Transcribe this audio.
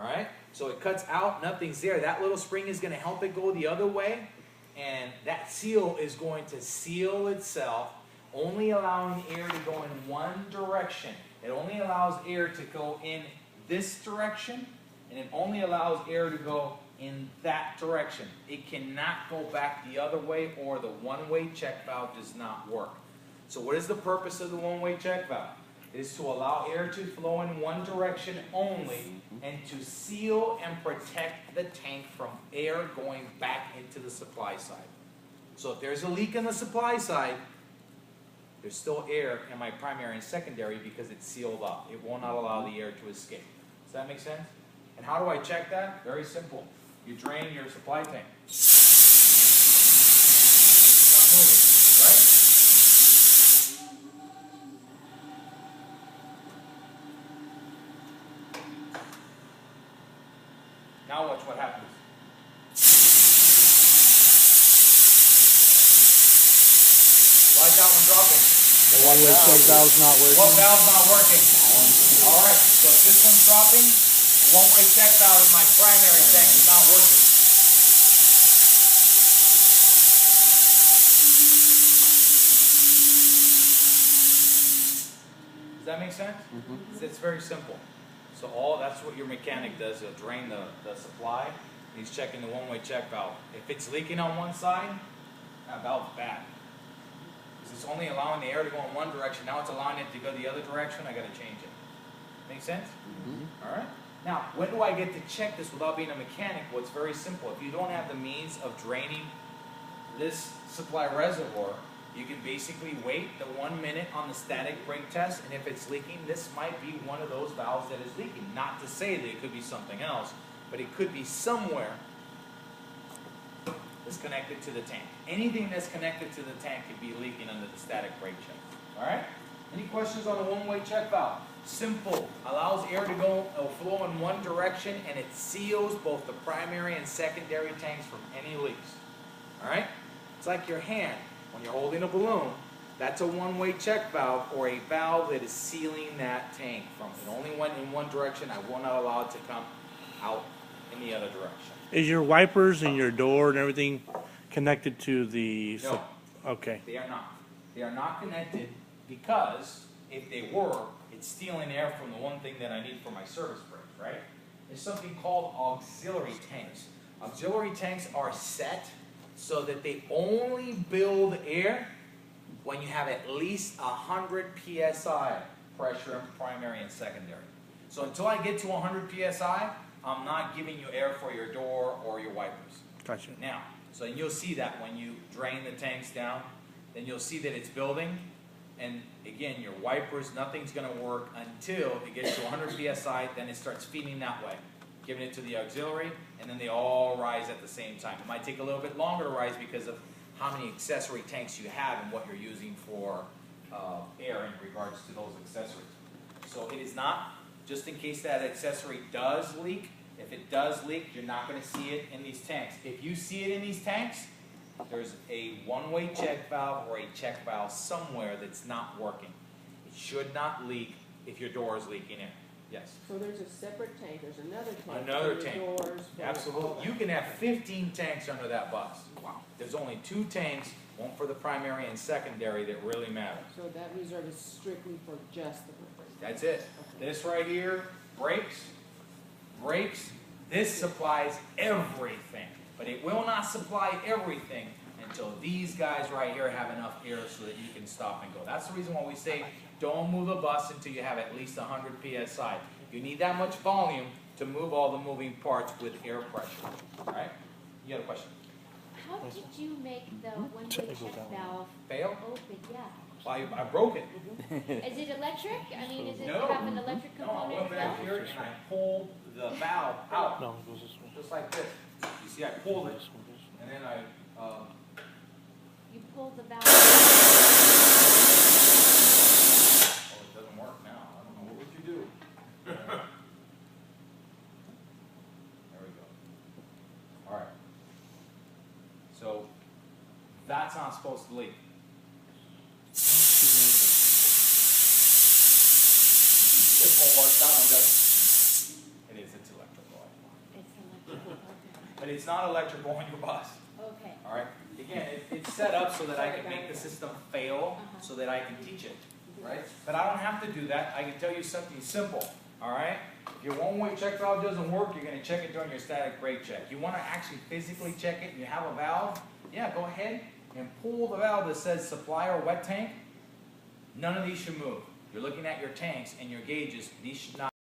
right? So it cuts out, nothing's there. That little spring is going to help it go the other way, and that seal is going to seal itself, only allowing air to go in one direction. It only allows air to go in this direction, and it only allows air to go in that direction. It cannot go back the other way, or the one-way check valve does not work. So what is the purpose of the one-way check valve? It is to allow air to flow in one direction only, and to seal and protect the tank from air going back into the supply side. So if there's a leak in the supply side, there's still air in my primary and secondary because it's sealed up. It will not allow the air to escape. Does that make sense? And how do I check that? Very simple. You drain your supply tank. It's not moving, right? Now watch what happens. Why is that one dropping? The one-way check valve's not working. What valve's not working? Alright, so if this one's dropping, the one-way check valve in my primary tank is not working. Does that make sense? It's very simple. So that's what your mechanic does. He'll drain the supply. He's checking the one-way check valve. If it's leaking on one side, that valve's bad. Because it's only allowing the air to go in one direction. Now it's allowing it to go the other direction. I got to change it. Make sense? All right. Now, when do I get to check this without being a mechanic? Well, it's very simple. If you don't have the means of draining this supply reservoir, you can basically wait the 1 minute on the static break test, and if it's leaking, this might be one of those valves that is leaking. Not to say that it could be something else, but it could be somewhere that's connected to the tank. Anything that's connected to the tank could be leaking under the static break check. All right? Any questions on the one-way check valve? Simple. Allows air to go flow in one direction, and it seals both the primary and secondary tanks from any leaks. All right? It's like your hand. When you're holding a balloon, that's a one-way check valve, or a valve that is sealing that tank from it only went in one direction. I will not allow it to come out in the other direction. Is your wipers and your door and everything connected to the... No. Okay. They are not. They are not connected because if they were, it's stealing air from the one thing that I need for my service brake, right? There's something called auxiliary tanks. Auxiliary tanks are set so that they only build air when you have at least 100 psi pressure in primary and secondary. So until I get to 100 psi, I'm not giving you air for your door or your wipers. Gotcha. Now, so you'll see that when you drain the tanks down, then you'll see that it's building. And again, your wipers, nothing's going to work until it gets to 100 psi, then it starts feeding that way, giving it to the auxiliary, and then they all rise at the same time. It might take a little bit longer to rise because of how many accessory tanks you have and what you're using for air in regards to those accessories. So it is not, just in case that accessory does leak, if it does leak, you're not going to see it in these tanks. If you see it in these tanks, there's a one-way check valve or a check valve somewhere that's not working. It should not leak if your door is leaking air. Yes? So there's a separate tank, there's another tank. Another for the tank. doors, for Absolutely. You can have 15 tanks under that bus. Wow. There's only 2 tanks, one for the primary and secondary, that really matter. So that reserve is strictly for just the refrigerator. That's it. This right here, brakes. This supplies everything. But it will not supply everything until these guys right here have enough air so that you can stop and go. That's the reason why we say don't move a bus until you have at least 100 psi. You need that much volume to move all the moving parts with air pressure. All right? You got a question? How did you make the one-way check valve Fail? open? Yeah. Well, I broke it. Is it electric? I mean, is it No. have an electric No, I component? went back here and I pulled the valve out. No, it goes this way. Just like this. You see, I pulled it, This one, this one. and then I, You pulled the valve. oh, it doesn't work now. I don't know. What would you do? There we go. All right. So, that's not supposed to leak. This one works, that one doesn't. It is, it's electrical. but it's not electrical on your bus. Okay. All right. Again, it's set up so that I can make the system fail, so that I can teach it. Right? But I don't have to do that. I can tell you something simple. All right. If your one-way check valve doesn't work, you're going to check it during your static brake check. You want to actually physically check it, and you have a valve. Yeah, go ahead and pull the valve that says supply or wet tank. None of these should move. You're looking at your tanks and your gauges. These should not.